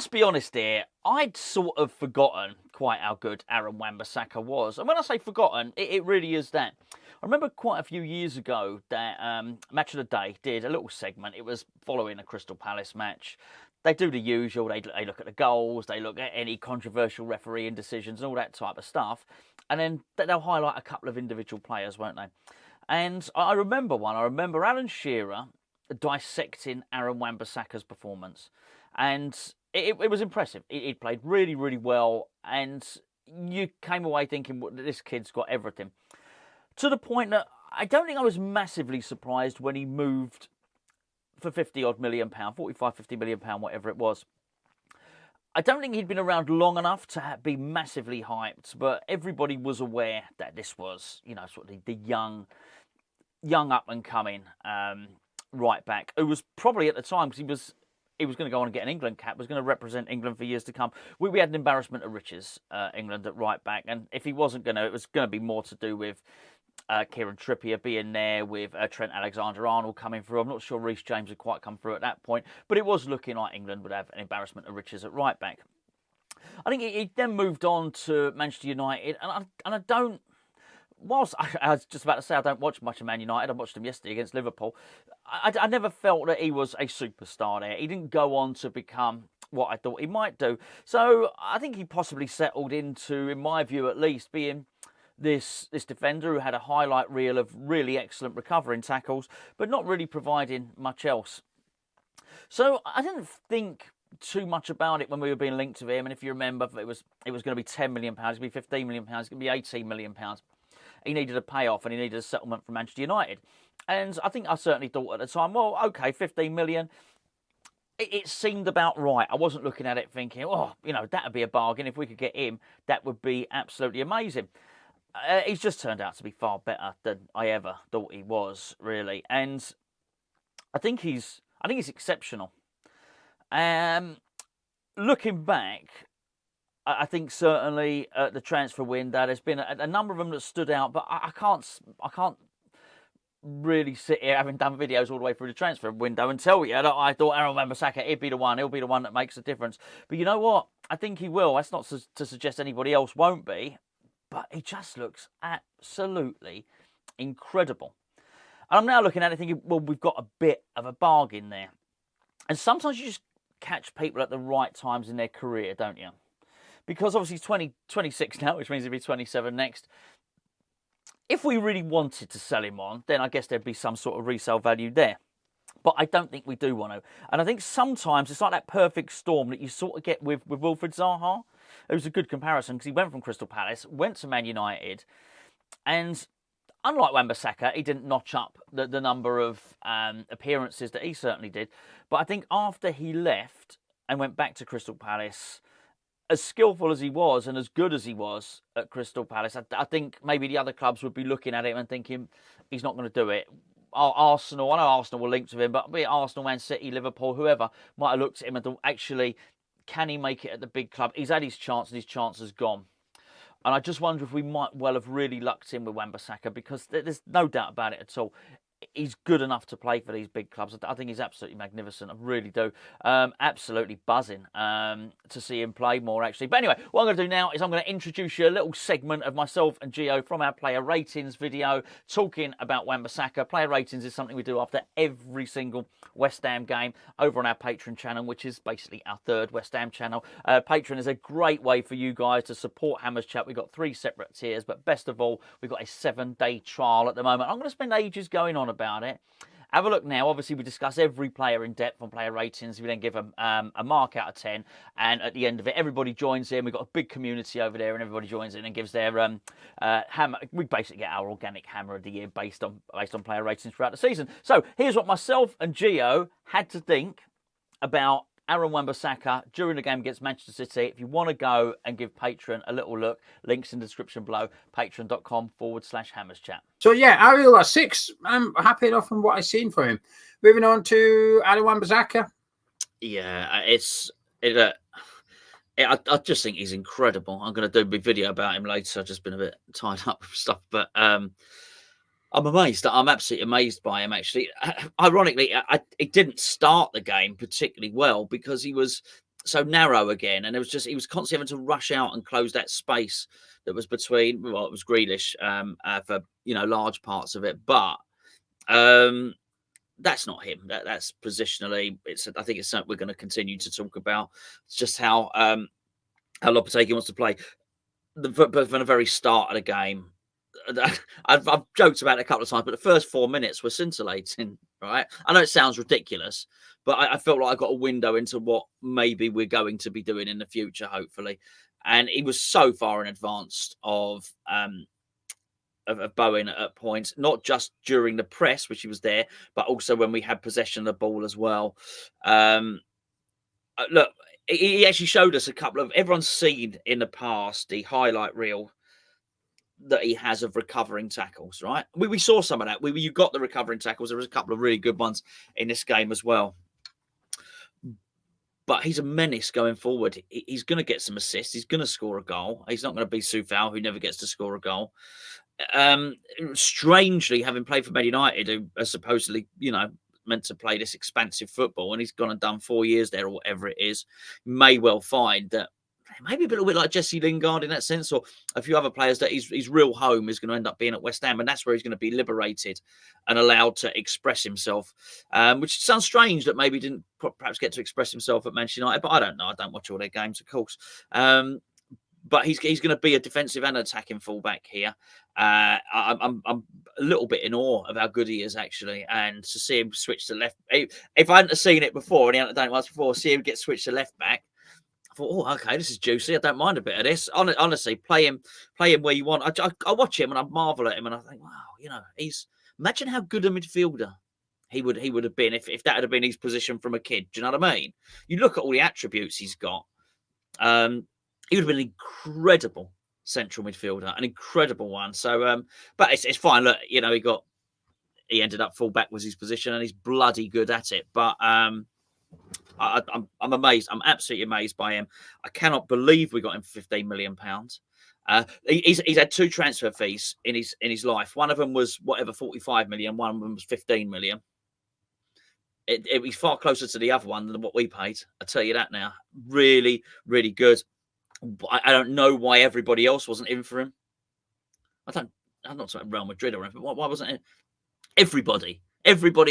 must be honest here, I'd sort of forgotten quite how good Aaron Wan Bissaka was. And when I say forgotten, it really is that. I remember quite a few years ago that Match of the Day did a little segment. It was following a Crystal Palace match. They do the usual. They look at the goals. They look at any controversial refereeing decisions and all that type of stuff. And then they'll highlight a couple of individual players, won't they? And I remember one. I remember Alan Shearer dissecting Aaron Wan Bissaka's performance. And it was impressive. He played really, really well. And you came away thinking, well, this kid's got everything. To the point that I don't think I was massively surprised when he moved for 50-odd million pound, 45, 50 million pound, whatever it was. I don't think he'd been around long enough to be massively hyped, but everybody was aware that this was, sort of the young up and coming right back, who was probably at the time, because he was going to go on and get an England cap, was going to represent England for years to come. We had an embarrassment of riches, England at right back, and if he wasn't going to, it was going to be more to do with Kieran Trippier being there, with Trent Alexander-Arnold coming through. I'm not sure Reece James had quite come through at that point, but it was looking like England would have an embarrassment of riches at right back. I think he then moved on to Manchester United, and I don't. Whilst I was just about to say I don't watch much of Man United, I watched them yesterday against Liverpool. I never felt that he was a superstar there. He didn't go on to become what I thought he might do. So I think he possibly settled into, in my view at least, being this defender who had a highlight reel of really excellent recovering tackles, but not really providing much else. So I didn't think too much about it when we were being linked to him. And if you remember, it was going to be £10 million, it was going to be £15 million, it was going to be £18 million. He needed a payoff and he needed a settlement from Manchester United. And I think I certainly thought at the time, well, okay, 15 million. It seemed about right. I wasn't looking at it thinking, that would be a bargain. If we could get him, that would be absolutely amazing. He's just turned out to be far better than I ever thought he was, really. And I think he's exceptional. Looking back, I think certainly at the transfer window, there's been a number of them that stood out, but I can't really sit here, having done videos all the way through the transfer window, and tell you that I thought Aaron Wan Bissaka, he'll be the one that makes a difference. But you know what? I think he will. That's not to suggest anybody else won't be, but he just looks absolutely incredible. And I'm now looking at it thinking, well, we've got a bit of a bargain there. And sometimes you just catch people at the right times in their career, don't you? Because obviously he's 26 now, which means he'll be 27 next. If we really wanted to sell him on, then I guess there'd be some sort of resale value there. But I don't think we do want to. And I think sometimes it's like that perfect storm that you sort of get with Wilfried Zaha. It was a good comparison because he went from Crystal Palace, went to Man United, and unlike Wan Bissaka, he didn't notch up the number of appearances that he certainly did. But I think after he left and went back to Crystal Palace, as skillful as he was and as good as he was at Crystal Palace, I think maybe the other clubs would be looking at him and thinking he's not going to do it. Arsenal, I know Arsenal were linked to him, but be it Arsenal, Man City, Liverpool, whoever might have looked at him and thought, actually, can he make it at the big club? He's had his chance and his chance has gone. And I just wonder if we might well have really lucked in with Wan Bissaka, because there's no doubt about it at all. He's good enough to play for these big clubs. I think he's absolutely magnificent. I really do. Absolutely buzzing to see him play more, actually. But anyway, what I'm going to do now is I'm going to introduce you a little segment of myself and Gio from our player ratings video talking about Wan Bissaka. Player ratings is something we do after every single West Ham game over on our Patreon channel, which is basically our third West Ham channel. Patreon is a great way for you guys to support Hammers Chat. We've got 3 separate tiers, but best of all, we've got a 7-day trial at the moment. I'm going to spend ages going on about it. Have a look now. Obviously, we discuss every player in depth on player ratings. We then give them a mark out of 10, and at the end of it, everybody joins in. We've got a big community over there, and everybody joins in and gives their hammer. We basically get our organic hammer of the year based on player ratings throughout the season. So here's what myself and Gio had to think about Aaron Wan Bissaka during the game against Manchester City. If you want to go and give Patreon a little look, links in the description below, patreon.com/hammerschat. So yeah, I really got 6. I'm happy enough from what I've seen from him. Moving on to Aaron Wan Bissaka. Yeah, I just think he's incredible. I'm going to do a video about him later. I've just been a bit tied up with stuff, but I'm amazed. I'm absolutely amazed by him, actually. Ironically, he didn't start the game particularly well because he was so narrow again, and he was constantly having to rush out and close that space that was between. Well, it was Grealish for large parts of it, but that's not him. That's positionally. I think it's something we're going to continue to talk about. It's just how Lopetegui wants to play. But from the very start of the game, I've joked about it a couple of times, but the first 4 minutes were scintillating, right? I know it sounds ridiculous, but I felt like I got a window into what maybe we're going to be doing in the future, hopefully. And he was so far in advance of Bowen at points, not just during the press, which he was there, but also when we had possession of the ball as well. Look, he actually showed us a couple of, everyone's seen in the past the highlight reel that he has of recovering tackles, right? We saw some of that. You got the recovering tackles. There was a couple of really good ones in this game as well. But he's a menace going forward. He's going to get some assists. He's going to score a goal. He's not going to be Soufal, who never gets to score a goal. Strangely, having played for Man United, who are supposedly, meant to play this expansive football, and he's gone and done 4 years there or whatever it is, may well find that maybe a little bit like Jesse Lingard in that sense, or a few other players, that his real home is going to end up being at West Ham, and that's where he's going to be liberated and allowed to express himself, which sounds strange that maybe he didn't perhaps get to express himself at Manchester United, but I don't know. I don't watch all their games, of course. But he's going to be a defensive and attacking fullback here. I'm a little bit in awe of how good he is, actually, and to see him switch to left. If I hadn't seen it before, and he hadn't done it once before, see him get switched to left back, I thought, oh, okay, this is juicy. I don't mind a bit of this. Honestly, play him where you want. I watch him and I marvel at him, and I think, wow, imagine how good a midfielder he would have been if that had been his position from a kid. Do you know what I mean? You look at all the attributes he's got. He would have been an incredible central midfielder, an incredible one. So, but it's fine. Look, he ended up fullback was his position, and he's bloody good at it. But I'm amazed. I'm absolutely amazed by him. I cannot believe we got him for £15 million. He's had 2 transfer fees in his life. One of them was 45 million. One of them was 15 million. It was far closer to the other one than what we paid. I tell you that now. Really, really good. I don't know why everybody else wasn't in for him. I'm not talking Real Madrid or anything. Why wasn't it? Everybody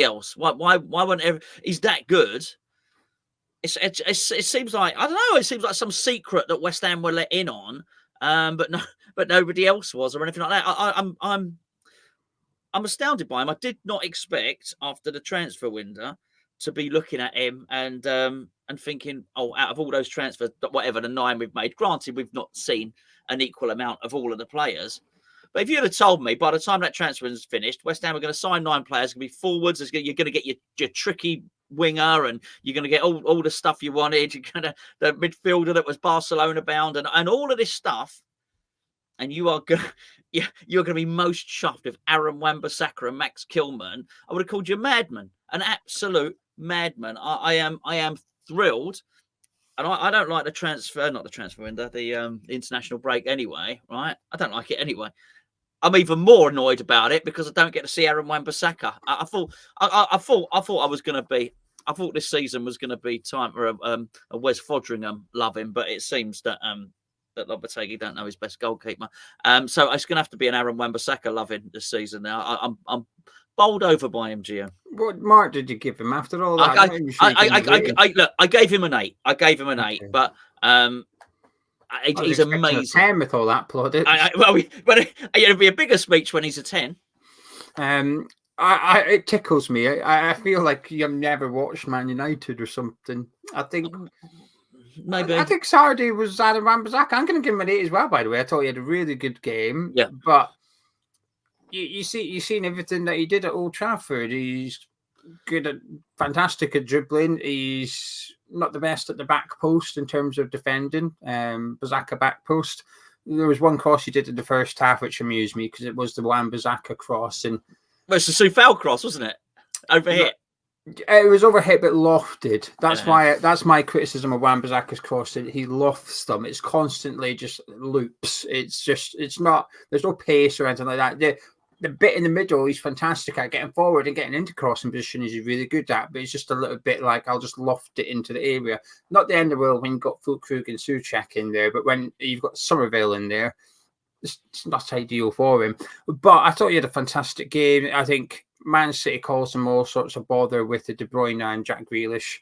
else? Why wasn't he's that good? It seems like, I don't know. It seems like some secret that West Ham were let in on, but nobody else was or anything like that. I'm astounded by him. I did not expect after the transfer window to be looking at him and thinking, oh, out of all those transfers, whatever the 9 we've made, granted we've not seen an equal amount of all of the players, but if you'd have told me by the time that transfer is finished, West Ham are going to sign 9 players, going to be forwards, you're going to get your tricky winger, and you're going to get all the stuff you wanted, you're going to the midfielder that was Barcelona bound, and all of this stuff, and you're going to be most chuffed with Aaron Wan Bissaka and Max Kilman. I would have called you a madman, an absolute madman. I am thrilled, and I don't like not the transfer window, the international break anyway, right? I don't like it anyway. I'm even more annoyed about it because I don't get to see Aaron Wan Bissaka. I thought this season was going to be time for a Wes Fodringham loving, but it seems that that Lopetegui don't know his best goalkeeper. So it's going to have to be an Aaron Wan Bissaka loving this season now. I'm bowled over by him, Gio. What mark did you give him after all that? I gave him an 8. Okay. But he's amazing. 10 with all that plaudits. But it'll be a bigger speech when he's a 10. It tickles me. I feel like you've never watched Man United or something. I think maybe. I think Saturday was Aaron Wan Bissaka. I'm going to give him an 8 as well. By the way, I thought he had a really good game. Yeah, but you've seen everything that he did at Old Trafford. He's fantastic at dribbling. He's not the best at the back post in terms of defending. Bissaka back post. There was one cross he did in the first half which amused me because it was the Wan Bissaka cross, and it's the Soufal cross, wasn't it? Overhit. It was overhit but lofted. That's my criticism of Wan Bissaka's cross. He lofts them. It's constantly just loops. It's not. There's no pace or anything like that. the bit in the middle, he's fantastic at getting forward and getting into crossing positions. He's really good at, but it's just a little bit like I'll just loft it into the area. Not the end of the world when you've got Fulkrug and Souček in there, but when you've got Somerville in there, it's not ideal for him. But I thought he had a fantastic game. I think Man City caused them all sorts of bother with the De Bruyne and Jack Grealish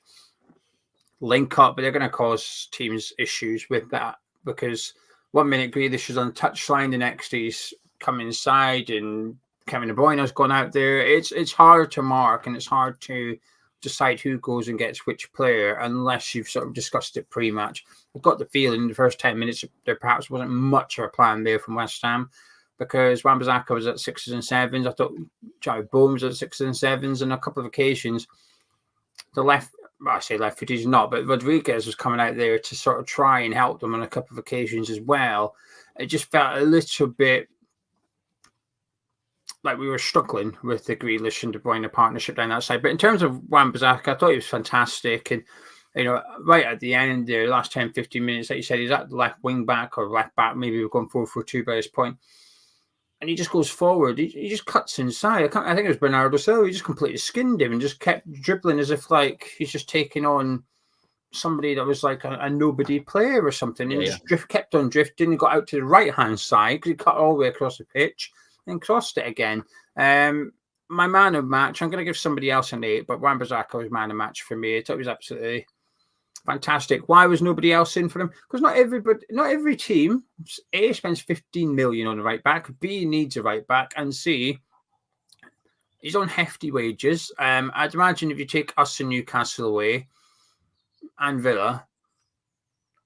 link up, but they're going to cause teams issues with that because 1 minute Grealish is on the touchline, the next he's come inside and Kevin De Bruyne has gone out there. It's hard to mark and it's hard to decide who goes and gets which player unless you've sort of discussed it pre-match. I've got the feeling in the first 10 minutes there perhaps wasn't much of a plan there from West Ham because Wan Bissaka was at 6s and 7s. I thought Joe Bowen was at 6s and 7s, and a couple of occasions the left, well, I say left foot, he's not, but Rodriguez was coming out there to sort of try and help them on a couple of occasions as well. It just felt a little bit like we were struggling with the Grealish and De Bruyne partnership down that side. But in terms of Wan Bissaka, I thought he was fantastic. And, right at the end there, the last 10, 15 minutes, like you said, he's at the left wing back or left back. Maybe we're going 4-4-2 by this point. And he just goes forward. He just cuts inside. I think it was Bernardo Silva. He just completely skinned him and just kept dribbling as if like he's just taking on somebody that was like a nobody player or something. And just kept on drifting. He got out to the right-hand side because he cut all the way across the pitch and crossed it again. My man of match, I'm going to give somebody else an 8, but Wan Bissaka was man of match for me. I thought it was absolutely fantastic. Why was nobody else in for him? Because not every team, A, spends 15 million on a right back, B, needs a right back, and C, he's on hefty wages. I'd imagine if you take us and Newcastle away and Villa,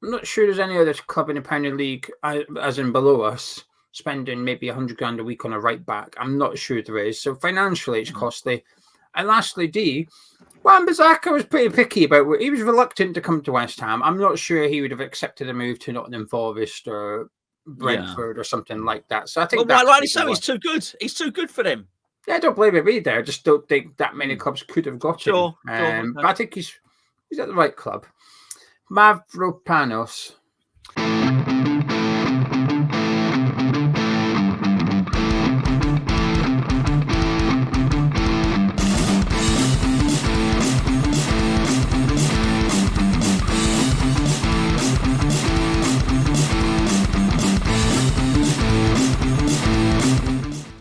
I'm not sure there's any other club in the Premier League, as in below us, spending maybe 100 grand a week on a right back. I'm not sure there is. So financially, it's costly. And lastly, D, Wan Bissaka was pretty picky about it. He was reluctant to come to West Ham. I'm not sure he would have accepted a move to Nottingham Forest or Brentford or something like that. So I think well, rightly so. He's too good. He's too good for them. Yeah, I don't blame him either. I just don't think that many clubs could have got him. But I think he's at the right club. Mavropanos.